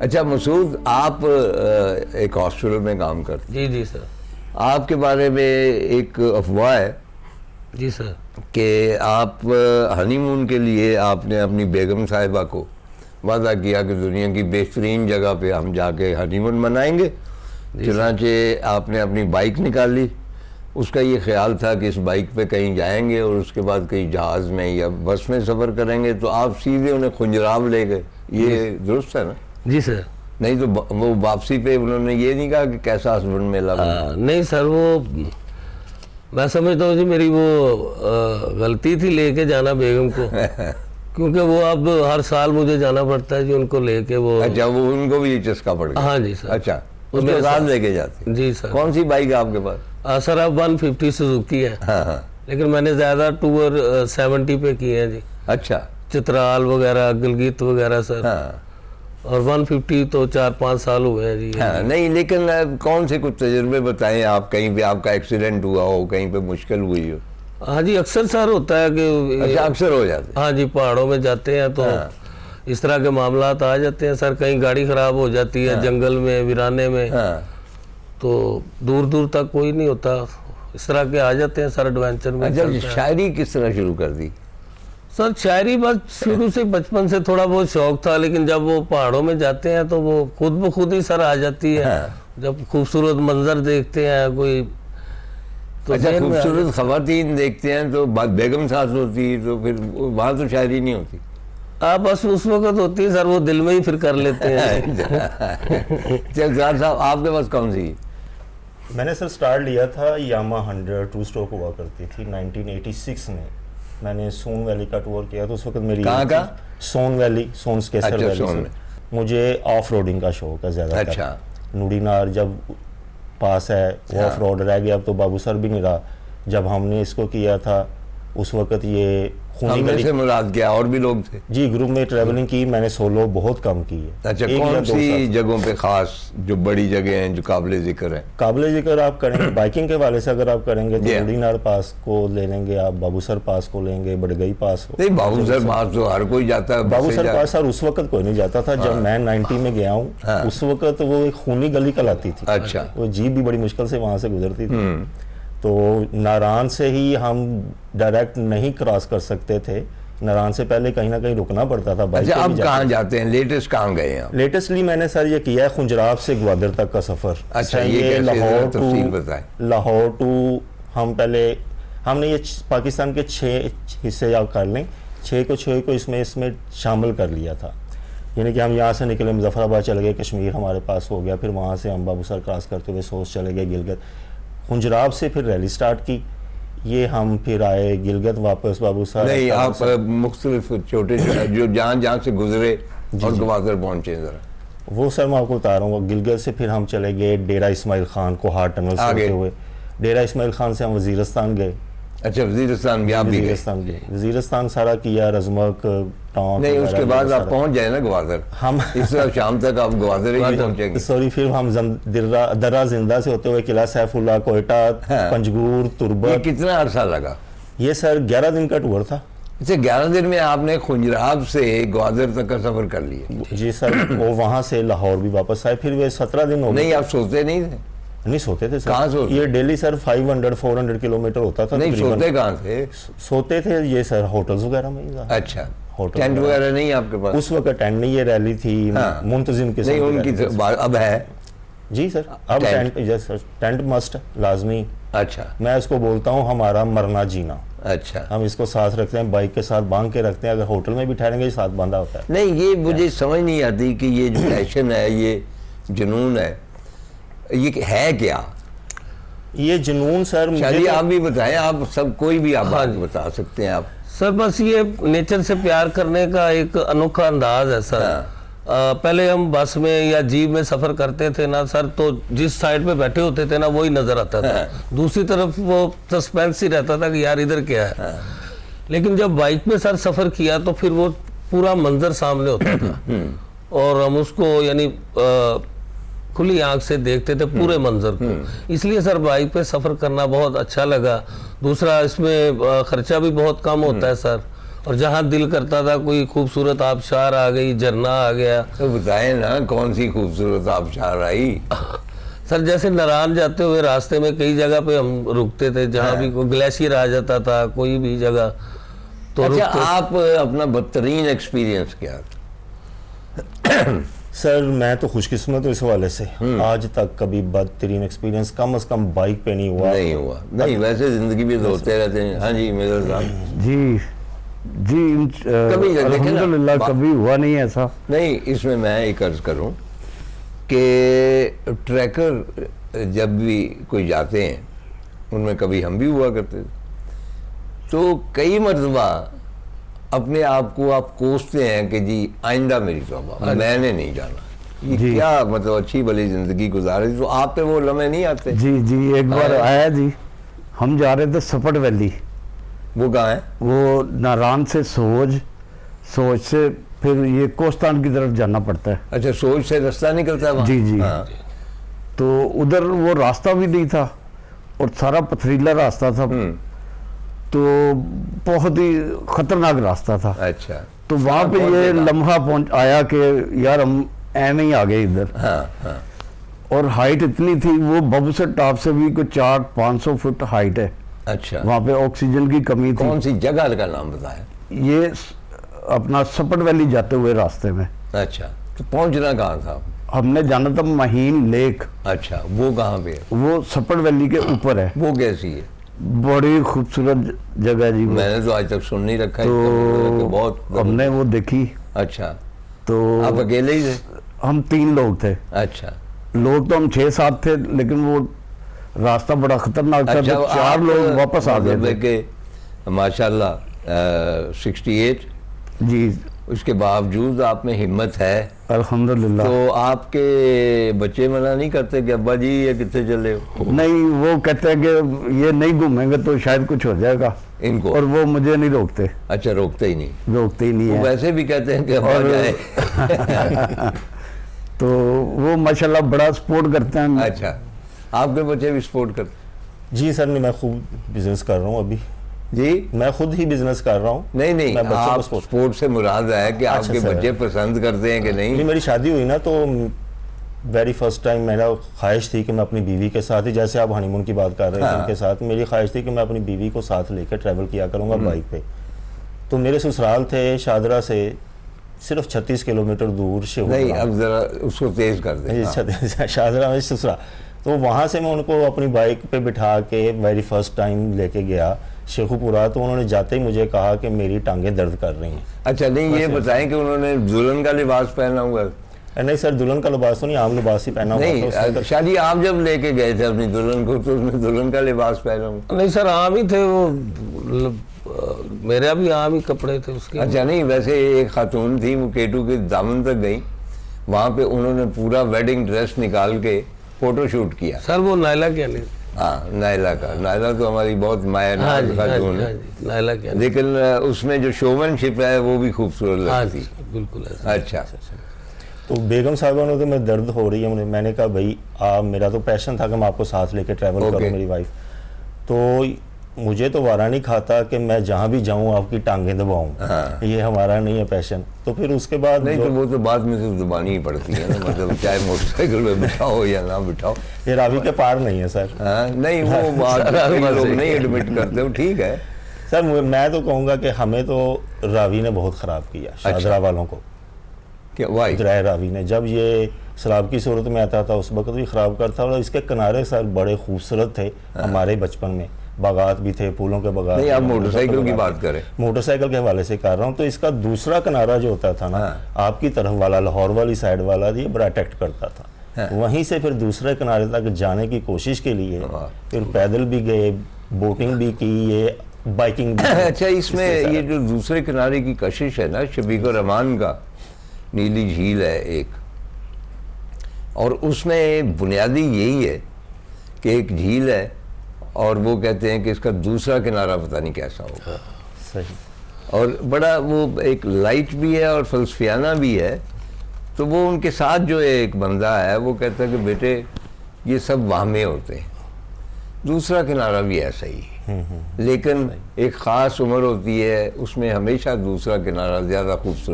अच्छा मसूद, आप एक हॉस्पिटल में काम करते हैं। जी जी सर। आपके बारे में एक अफवाह है जी सर कि आप हनीमून के लिए आपने अपनी बेगम साहिबा को वादा किया कि दुनिया की बेहतरीन जगह पे हम जाके हनीमून मनाएंगे। चुनांचे आपने अपनी बाइक निकाली, उसका ये ख्याल था कि इस बाइक पे कहीं जाएंगे और उसके बाद कहीं जहाज़ में या बस में सफ़र करेंगे, तो आप सीधे उन्हें खुंजराब ले गए। ये दुरुस्त है ना? जी सर। नहीं तो वो वापसी पे उन्होंने ये नहीं कहा कि कैसा हस्बैंड मिला? नहीं सर, वो मैं समझता हूँ जी मेरी वो गलती थी लेके जाना बेगम को क्योंकि वो अब हर साल मुझे जाना पड़ता है जी उनको लेके। वो अच्छा, वो उनको भी ये चस्का पड़ गया? हाँ जी सर। अच्छा, उसके साथ लेके जाते? जी सर। कौन सी बाइक है आपके पास? सर अब 150 सुजुकी है। हाँ। लेकिन मैंने ज़्यादा टूर 70 पे किए हैं जी। अच्छा। चित्राल वगैरह, गिलगित वगैरह सर। हाँ। और 150 तो 4-5 साल हुए हैं जी। हाँ, नहीं लेकिन कौन से कुछ तजुर्बे बताएं आप, कहीं पे आपका एक्सीडेंट हुआ हो, कहीं पे मुश्किल हुई हो? हाँ जी, अक्सर सर होता है कि अच्छा, अक्सर हो जाते? हाँ जी, पहाड़ों में जाते हैं तो इस तरह के मामलात आ जाते हैं सर। कहीं गाड़ी खराब हो जाती है जंगल में, वीराने में, तो दूर दूर तक कोई नहीं होता, इस तरह के आ जाते हैं सर एडवेंचर में। अच्छा, शायरी किस तरह शुरू कर दी? सर शायरी बस शुरू से बचपन से थोड़ा बहुत शौक था, लेकिन जब वो पहाड़ों में जाते हैं तो वो खुद ब खुद ही सर आ जाती है। जब खूबसूरत मंजर देखते हैं कोई तो अच्छा, खूबसूरत खवातीन देखते हैं तो बात बेगम साथ होती है, तो फिर वहाँ तो शायरी नहीं होती? बस उस वक्त होती है सर, वो दिल में ही फिर कर लेते हैं। चल साहब, आपके पास कौन सी? मैंने सर स्टार्ट लिया था यामा 100 2 स्ट्रोक हुआ करती थी 1986 में। मैंने सोन वैली का टूर किया तो उस वक्त मेरी कहाँ का? सोन वैली, सोन केसर अच्छा, वैली से। मुझे ऑफ रोडिंग का शौक है ज़्यादा। अच्छा। नूडीनार जब पास है वो ऑफ रोड रह गया, अब तो बाबू सर भी नहीं रहा। जब हमने इसको किया था उस वक्त ये खूनी गली से मुराद क्या और भी लोग थे? जी, ग्रुप में ट्रैवलिंग की मैंने, सोलो बहुत कम की है। अच्छा, कौन सी जगहों पे खास जो बड़ी जगह हैं जो काबिल जिक्र है? काबिल जिक्र आप करेंगे बाइकिंग के वाले से अगर आप करेंगे तो नूडीनार पास को ले लेंगे आप, बाबूसर पास को लेंगे, बड़गई पास को। नहीं, बाबूसर पास तो हर कोई जाता है। बाबूसर पास सर उस वक्त कोई नहीं जाता था। जब मैं 90 में गया हूँ उस वक्त वो एक खूनी गली कहलाती थी। अच्छा। वो जीप भी बड़ी मुश्किल से वहाँ से गुजरती थी, तो नारायण से ही हम डायरेक्ट नहीं क्रॉस कर सकते थे। नारायण से पहले कहीं ना कहीं रुकना पड़ता था। अच्छा, अब कहाँ जाते हैं? लेटेस्ट कहाँ गए हैं? लेटेस्टली मैंने सर ये किया है खुंजराब से ग्वादर तक का सफ़र। अच्छा, ये लाहौर टू हमने ये पाकिस्तान के 6 हिस्से आप कर लें, 6 को इसमें शामिल कर लिया था। यानी कि हम यहाँ से निकले, मुजफ्फराबाद चले गए, कश्मीर हमारे पास हो गया, फिर वहाँ से हम बाबूसर क्रॉस करते हुए सोच चले गए गिलगित, खुंजराब से फिर रैली स्टार्ट की। ये हम फिर आए गिलगित वापस बाबूसर। नहीं, आप मुख्तलिफ छोटे जो जहाँ से गुजरे और ग्वादर पहुँचे जरा वो सर मैं आपको बता रहा हूँ। गिलगित से फिर हम चले गए डेरा इस्माइल खान को, हार टनल से होते हुए डेरा इस्माइल खान से हम वजीरस्तान गए। अच्छा, वजीरस्तान भी आप भी गए? वजीरस्तान सारा किया, रजमक टाउन। नहीं, उसके बाद आप पहुंच जाए ना ग्वादर। हम इस तरह शाम तक आप ग्वादर ही पहुंचेंगे। सॉरी, फिर हम दर्रा जिंदा से होते हुए किला सैफुल्ला, कोयटा, पंजगूर, तुर्बत। कितना अरसा लगा? ये सर 11 दिन का टूर था। अच्छा, 11 दिन में आपने खुंजराब से ग्वादर तक का सफर कर लिया? जी सर, वो वहाँ से लाहौर भी वापस आए, फिर वे 17 दिन हो गए। नहीं, आप सोते नहीं थे? नहीं सोते थे सर। कहाँ सोते? ये डेली सर 500-400 किलोमीटर होता था। नहीं, सोते कहाँ थे? सोते थे ये सर होटल्स वगैरह में ही। अच्छा, टेंट वगैरह नहीं आपके पास? उस वक्त टेंट नहीं, ये रैली थी मुंतजिम के नहीं, उनकी अब है? जी सर, अब टेंट मस्ट लाजमी। अच्छा, मैं इसको बोलता हूँ हमारा मरना जीना। अच्छा, हम इसको साथ रखते हैं, बाइक के साथ बांध के रखते हैं। अगर होटल में भी ठहरेंगे साथ बांधा होता है। नहीं, ये मुझे समझ नहीं आती कि ये जो पैशन है, ये जुनून है, ये है क्या? ये जुनून सर मुझे आप भी बताएं। आप सब कोई भी आप बता सकते हैं आप? सर बस ये नेचर से प्यार करने का एक अनोखा अंदाज है सर। पहले हम बस में या जीप में सफर करते थे ना सर, तो जिस साइड पे बैठे होते थे ना वही नजर आता था। दूसरी तरफ वो सस्पेंस ही रहता था कि यार इधर क्या है। लेकिन जब बाइक में सर सफर किया तो फिर वो पूरा मंजर सामने होता था और हम उसको यानी खुली आंख से देखते थे पूरे मंजर को। इसलिए सर बाइक पे सफर करना बहुत अच्छा लगा। दूसरा, इसमें खर्चा भी बहुत कम होता है सर, और जहाँ दिल करता था कोई खूबसूरत आबशार आ गई, झरना आ गया। तो बताएं ना कौन सी खूबसूरत आबशार आई। सर जैसे नारायण जाते हुए रास्ते में कई जगह पे हम रुकते थे, जहाँ भी कोई ग्लेशियर आ जाता था, कोई भी जगह तो अच्छा, रुकते। आप अपना बदतरीन एक्सपीरियंस क्या था? सर मैं तो खुशकिस्मत हूँ इस हवाले से, आज तक कभी बदतरीन एक्सपीरियंस कम से कम बाइक पे नहीं हुआ। नहीं हुआ? नहीं, वैसे जिंदगी में तो होते रहते हैं। हाँ जी मेजर साहब। जी जी, कभी देखे ना, अल्हम्दुलिल्लाह कभी हुआ नहीं ऐसा। नहीं, इसमें मैं एक अर्ज करूं कि ट्रैकर जब भी कोई जाते हैं, उनमें कभी हम भी हुआ करते थे, तो कई मरतबा अपने आप को आप कोसते हैं कि जी आइंदा मेरी तौबा, मैंने नहीं जाना। ये जी। क्या मतलब अच्छी भली जिंदगी गुजारी, तो आप पे वो लम्हे नहीं आते? जी जी, एक बार हाँ। आया जी, हम जा रहे थे सपट वैली, वो कहाँ है? वो नारायण से सोज, सोज से फिर ये कोस्तान की तरफ जाना पड़ता है। अच्छा, सोच से रास्ता निकलता है वहाँ? जी, जी। हाँ। तो उधर वो रास्ता भी नहीं था और सारा पथरीला रास्ता था, तो बहुत ही खतरनाक रास्ता था। अच्छा। तो वहाँ पे कौन ये देगा? लम्हा पहुंच आया कि यार हम ऐਵੇਂ ही आ गए इधर। हाँ हाँ। और हाइट इतनी थी, वो बब से टॉप से भी कुछ 400-500 फुट हाइट है। अच्छा, वहाँ पे ऑक्सीजन की कमी थी। कौन सी जगह का नाम बताया? ये अपना सपट वैली जाते हुए रास्ते में अच्छा, तो पहुंचना कहाँ था? हमने जाना था महीन लेक, अच्छा, वो कहाँ पे है? वो सपट वैली के ऊपर है। वो कैसी है? बड़ी खूबसूरत जगह जी वो। मैंने तो आज तक सुन नहीं रखा है, तो इसका मतलब कि बहुत। हमने वो देखी। अच्छा, तो आप अकेले ही थे? हम 3 लोग थे। अच्छा लोग तो हम 6-7 थे, लेकिन वो रास्ता बड़ा खतरनाक था, अच्छा, तो 4 लोग वापस आ गए थे। माशाल्लाह 68, जी उसके बावजूद आप में हिम्मत है। अल्हम्दुलिल्लाह। तो आपके बच्चे मना नहीं करते कि अब्बा जी ये कितने चले हो? नहीं, वो कहते हैं कि ये नहीं घूमेंगे तो शायद कुछ हो जाएगा इनको? और वो मुझे नहीं रोकते, अच्छा, रोकते ही नहीं? रोकते ही नहीं वो है। वैसे भी कहते हैं कि अब्बा और- जाए। तो वो माशाल्लाह बड़ा सपोर्ट करते हैं। अच्छा, आपके बच्चे भी सपोर्ट करते? जी सर, नहीं मैं खूब बिजनेस कर रहा हूँ अभी, जी? मैं खुद ही बिजनेस कर रहा हूँ। नहीं नहीं, मैं बच्चों को आप support- स्पोर्ट से मुराद है कि अच्छा आपके सर। बच्चे पसंद करते हैं कि नहीं, नहीं? मेरी शादी हुई ना, तो वेरी फर्स्ट टाइम मेरा ख्वाहिश थी कि मैं अपनी बीवी के साथ ही, जैसे आप हनीमून की बात कर रहे थे हाँ। उनके साथ, मेरी ख्वाहिश थी कि मैं अपनी बीवी को साथ लेकर ट्रैवल किया करूँगा बाइक पे। तो मेरे ससुराल थे शादरा से सिर्फ 36 किलोमीटर दूर से नहीं, अब जरा उसको तेज कर दें। हाँ। शादरा में ससुराल, तो वहाँ से मैं उनको अपनी बाइक पे बिठा के वेरी फर्स्ट टाइम लेके गया शेखुपुरा। तो उन्होंने जाते ही मुझे कहा कि मेरी टांगें दर्द कर रही हैं। अच्छा, नहीं ये बताएं कि उन्होंने दुल्हन का लिबास पहना हुआ है? नहीं सर, दुल्हन का लिबास तो नहीं, आम लिबास ही पहना हुआ था नहीं, उसने। शादी आप जब लेके गए थे अपनी दुल्हन को, तो उसने दुल्हन का लिबास पहना हुआ? नहीं सर, आम ही थे वो, मेरा भी आम ही कपड़े थे उसके। अच्छा, नहीं वैसे एक खातून थी, वो केटू के दामन तक गई, वहाँ पे उन्होंने पूरा वेडिंग ड्रेस निकाल के फोटो शूट किया। सर वो नायला क्या नहीं। हाँ, नायला का, नायला तो हमारी बहुत माया हाँ जी, हाँ खातून जी, हाँ है, जी, नायला क्या नहीं। लेकिन उसमें जो शोमैनशिप है वो भी खूबसूरत हाँ लगती जी, है। बिल्कुल ऐसा। अच्छा, तो बेगम साहबा ने तो मैं दर्द हो रही है, मैंने कहा भाई मेरा तो पैशन था कि मैं आपको साथ लेके ट्रैवल Okay. करूं, मेरी वाइफ। तो मुझे तो वारा नहीं खाता कि मैं जहाँ भी जाऊं आपकी टांगें दबाऊं। हाँ। ये हमारा नहीं है पैशन। तो फिर उसके बाद नहीं तो वो तो बाद में से दबानी ही पड़ती है ना, मतलब चाहे मोटरसाइकिल में बिठाओ या ना बिठाओ। ये रावी के पार नहीं है सर। हाँ, नहीं वो बात कई लोग नहीं एडमिट करते हो, ठीक है। सर मैं तो कहूँगा कि हमें तो रावी ने बहुत ख़राब किया, शाहजरा वालों को। क्या वाई? उतराय रावी ने जब ये शराब की सूरत में आता था उस वक्त भी ख़राब करता, और इसके किनारे सर बड़े खूबसूरत थे हमारे बचपन में, बागात भी थे, फूलों के बागात। नहीं, आप फूलों के मोटरसाइकिल की बागात बात थे। करें। मोटरसाइकिल के हवाले से कर रहा हूँ। तो इसका दूसरा किनारा जो होता था ना, हाँ। आपकी तरफ वाला, लाहौर वाली साइड वाला, ये बड़ा अट्रैक्ट करता था। हाँ। वहीं से फिर दूसरे किनारे तक जाने की कोशिश के लिए वाह। फिर पैदल भी गए, बोटिंग भी की, ये बाइकिंग भी की। अच्छा, इसमें इसके ये साथ। जो दूसरे किनारे की कशिश है ना, शफीक रहमान का नीली झील है एक, और उसमें बुनियादी यही है कि एक झील है और वो कहते हैं कि इसका दूसरा किनारा पता नहीं कैसा होगा। सही। और बड़ा वो एक लाइट भी है और फलसफियाना भी है। तो वो उनके साथ जो एक बंदा है वो कहता है कि बेटे ये सब वाहमे होते हैं, दूसरा किनारा भी ऐसा ही है। लेकिन एक ख़ास उम्र होती है, उसमें हमेशा दूसरा किनारा ज़्यादा खूबसूरत